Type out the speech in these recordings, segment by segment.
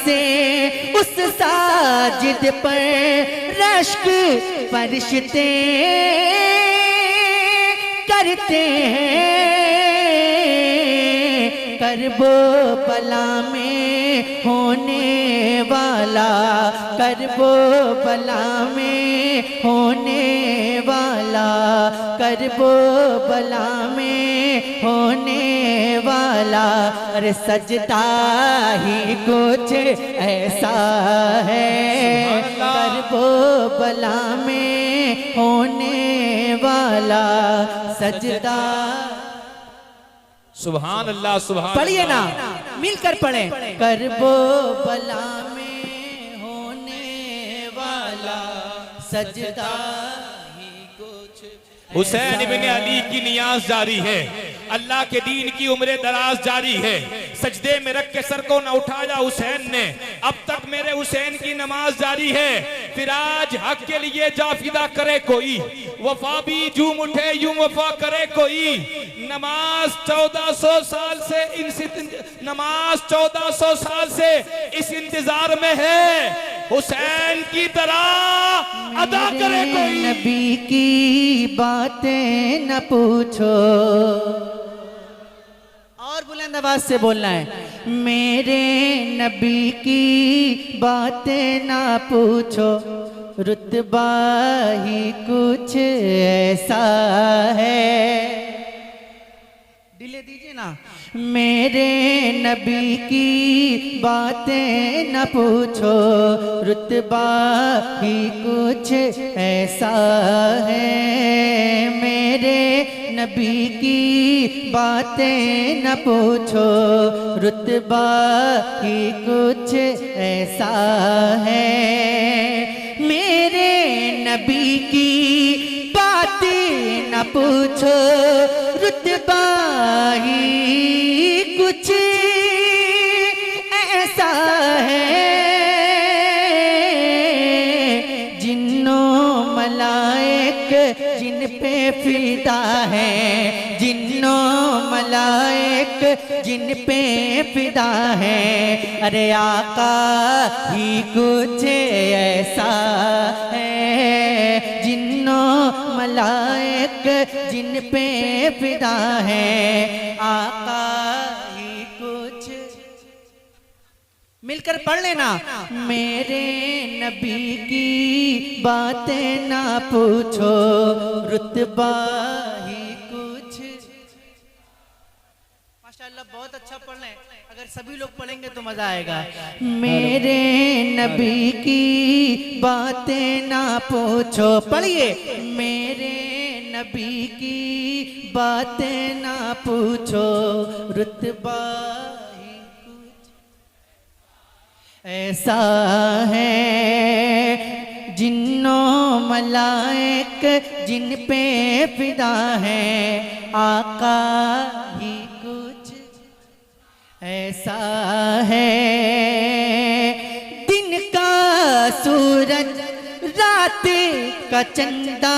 से उस साजिद पर रश्क फरिश्ते करते हैं। करबो बला में होने वाला, करबो बला में होने वाला, करबो बला में होने वाला। अरे सजदा ही कुछ ऐसा है, करबो बला में होने वाला सजदा। सुभान अल्लाह, सुभान। पढ़िए ना, मिलकर पढ़े। करबो बला में होने वाला सजदा ही कुछ। हुसैन इब्ने अली की नियाज जारी है, अल्लाह के दीन की उम्र दराज जारी है। सजदे में रख के सर को न उठाया हुसैन ने, अब तक मेरे हुसैन की नमाज जारी है। फिर आज हक के लिए जाफिदा करे कोई, वफा भी झूम उठे यूं वफा करे कोई। नमाज 1400 साल से नमाज 1400 साल से इस इंतजार में है, हुसैन की तरह अदा करे कोई। नबी की बातें न पूछो, और बुलंद आवाज से बोलना है। मेरे नबी की बातें ना पूछो, रुतबा ही कुछ ऐसा है। दिले दीजिए ना। मेरे नबी की बातें न पूछो, रुतबा ही कुछ ऐसा है। मेरे नबी की बातें न पूछो, रुतबा ही कुछ ऐसा है। मेरे नबी की बातें न पूछो, रुतबा ही कुछ ऐसा है। जिन्नो मलाइक जिन पे फिदा है, जिन्नो मलाइक जिन पे फिदा है। अरे आका ही कुछ ऐसा है, जिन्नो मलाइक जिन पे फिदा है। आका ही कुछ, मिलकर पढ़ लेना। मेरे नबी की बातें ना पूछो, रुतबा ही कुछ। माशाअल्लाह, बहुत अच्छा पढ़ लें। अगर सभी लोग पढ़ेंगे तो मजा आएगा। मेरे नबी की बातें ना पूछो, पढ़िए। मेरे नबी की बातें ना पूछो, रुतबा ही कुछ ऐसा है। जिन्नो मलाइक जिन पे फिदा है, आका ही कुछ ऐसा है। दिन का सूरज रात का चंदा,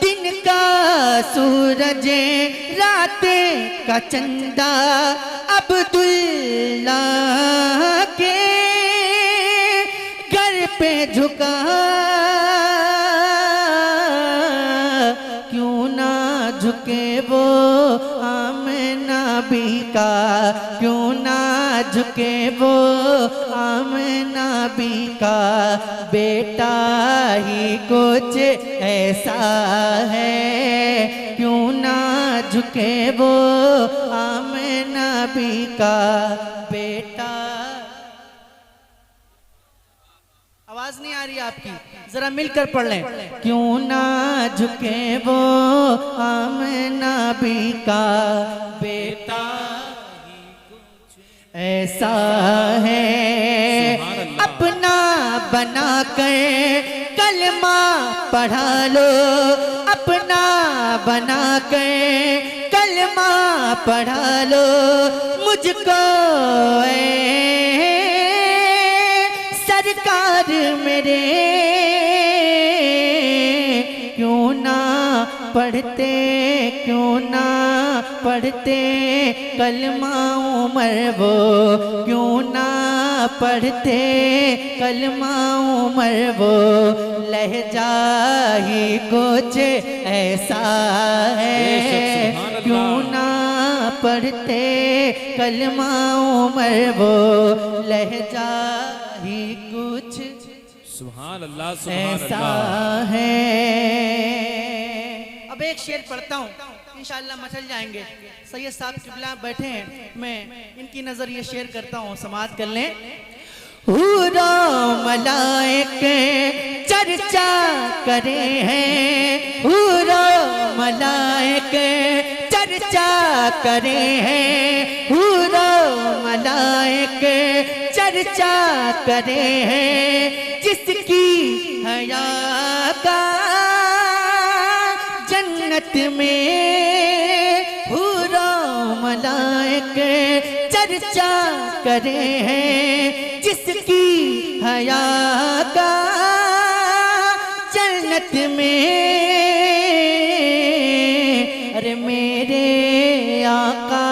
दिन का सूरज रात का चंदा, अब्दुल्ला के घर पे झुका। क्यों ना झुके वो आमना भी का, क्यों ना झुके वो आमना भी का। बेटा ही कुछ ऐसा है, क्यों ना झुके वो आमना भी का बेटा। आवाज नहीं आ रही आपकी, जरा मिलकर पढ़ लें। क्यों ना झुके वो आमना भी का बेटा ऐसा है। अपना बना कर कलमा पढ़ा लो, अपना बना कर कलमा पढ़ा लो। मुझको सरकार मेरे क्यों ना पढ़ते, क्यों ना पढ़ते कलमा उमर वो, क्यों ना पढ़ते कलमा उमर वो लहजा ही कुछ ऐसा है। क्यों ना पढ़ते कलमा उमर वो लहजा ही कुछ सुभान अल्लाह, सुभान ऐसा अल्लाह। है। अब एक शेर पढ़ता हूँ, इंशाअल्लाह मचल जाएंगे। सैयद साहब किबला बैठे हैं, मैं इनकी नजर ये शेर करता हूँ, समाअत कर लें। हुरा मलाइके चर्चा करे हैं, हुरा मलाइके चर्चा करे हैं, हुरा मलाइके चर्चा करे हैं। जिसकी हया का जन्नत में हुरा मलाइके चर्चा करे हैं। जिसकी हया का जन्नत में, अरे मेरे आका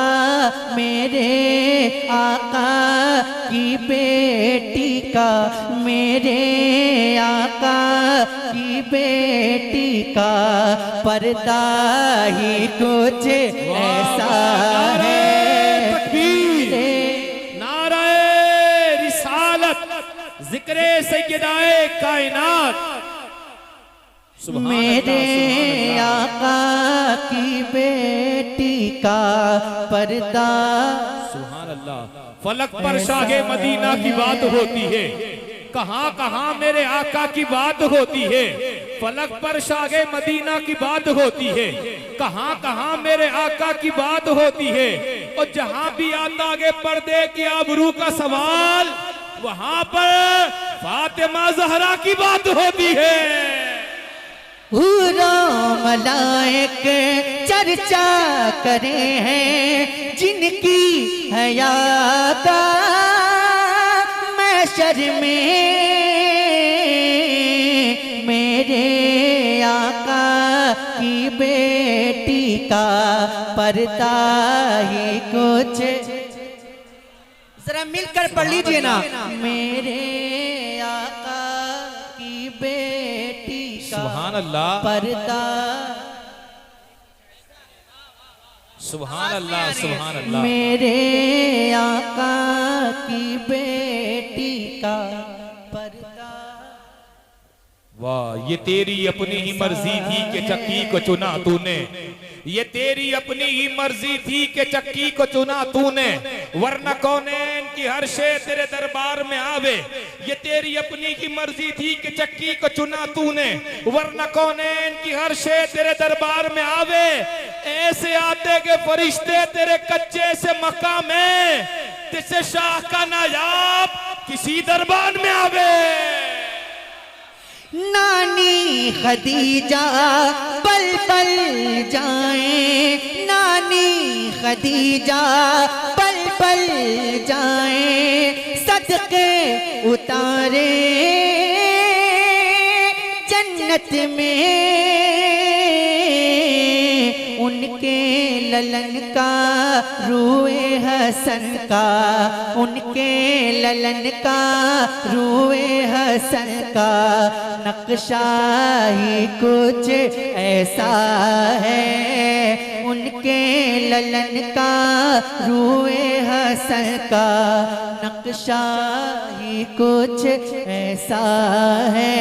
की बेटी का, मेरे आका की बेटी का पर्दा ही कुछ ऐसा है। जिक्रे सैयदाए कायनात, मेरे आका की बेटी का पर्दा। सुभान अल्लाह। फलक पर शाहे मदीना की बात होती है, कहां कहां मेरे आका की बात होती है। फलक पर शाहे मदीना की बात होती है, कहां कहां मेरे आका की बात होती है। और जहां भी आता आगे पर्दे की आबरू का सवाल, वहां पर फातिमा ज़हरा की बात होती है। हुरा मलाइक चर्चा करे हैं, जिनकी हया का महशर में मेरे आका की बेटी का पर्दा ही कुछ। जरा मिलकर पढ़ लीजिए ना, मेरे आका की बेटी का सुभान अल्लाह, पर्दा। सुभान अल्लाह, सुभान अल्लाह। मेरे आका की बेटी का पर्दा। वाह, ये तेरी अपनी ही मर्जी थी कि चक्की को चुना तूने, ये तेरी अपनी ही मर्जी थी कि चक्की को चुना तूने, वरना कौनैन की हर शे तेरे दरबार में आवे। ये तेरी अपनी ही मर्जी थी कि चक्की को चुना तूने, वरना कौनैन की हर शे तेरे दरबार में आवे। ऐसे आते के फरिश्ते तेरे कच्चे से मक्का में, जिससे शाह का नायाब किसी दरबार में आवे। नानी खदीजा पल पल जाए, नानी खदीजा पल पल जाए, सदके उतारे जन्नत में। उनके ललन का रूए हसन का, उनके ललन का रूए हसन का नक्शा ही कुछ ऐसा है। उनके ललन का रूए हसन का नक्शा ही कुछ ऐसा है।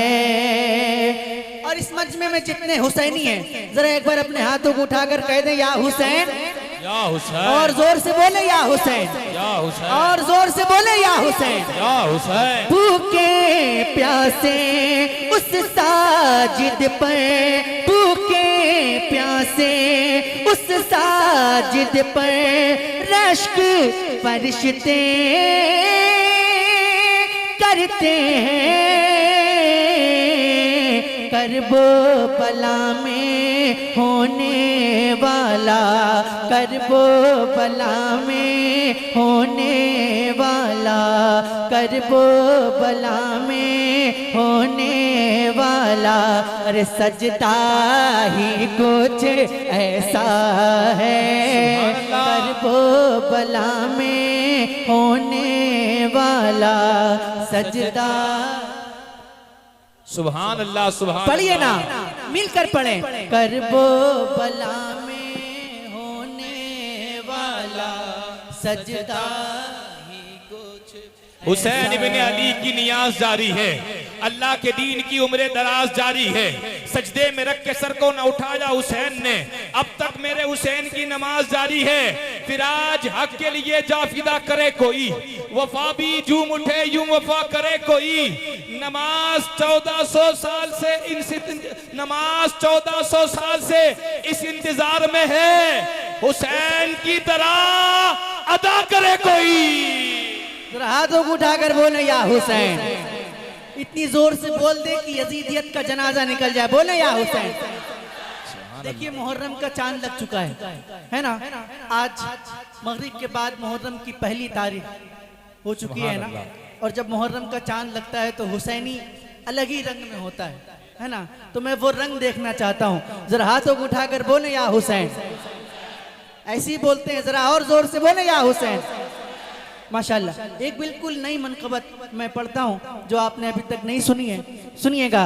और इस मजमे में जितने हुसैनी हैं, जरा एक बार अपने हाथों को उठाकर कह दें या हुसैन, या हुसैन। और जोर से बोले या हुसैन, या हुसैन। और जोर से बोले या हुसैन। या हुसैन। भूखे प्यासे उस साजिद पर, भूखे प्यासे उस साजिद पर रश्क फरिश्ते करते हैं। करबो बला में होने वाला, करबो बला में होने वाला, करबो बला में होने वाला। अरे सजदा ही कुछ ऐसा है, करबो बला में होने वाला। वाला सजदा। सुभान अल्लाह सुभान पढ़िए ना, अल्लाह। मिलकर पढ़ें। करबो बला में होने वाला सजदा ही कुछ। हुसैन इब्ने अली की नियाज जारी है, अल्लाह के दीन की उम्र दराज जारी है। सजदे में रख के सर को न उठाया हुसैन ने, अब तक मेरे हुसैन की नमाज जारी है। फिर आज हक के लिए जाफिदा करे कोई, वफा भी झूम उठे यूं वफा करे कोई। नमाज 1400 साल से नमाज 1400 साल से इस इंतजार में है, हुसैन की तरह अदा करे कोई। जरा हाथों को उठाकर बोले या हुसैन। इतनी जोर से बोल दे कि यजीदियत का जनाजा निकल जाए। बोले या हुसैन। देखिए मुहर्रम का चांद लग चुका है ना। आज मगरिब के बाद मुहर्रम की पहली तारीख हो चुकी है ना। और जब मुहर्रम का चांद लगता है तो हुसैनी अलग ही रंग में होता है ना। तो मैं वो रंग देखना चाहता हूँ। जरा हाथों को उठाकर बोले या हुसैन। ऐसे ही बोलते हैं, जरा और जोर से बोले या हुसैन। माशाल्लाह। एक बिल्कुल नई मनकबत मैं पढ़ता हूँ जो आपने अभी तक नहीं सुनी है, सुनिएगा।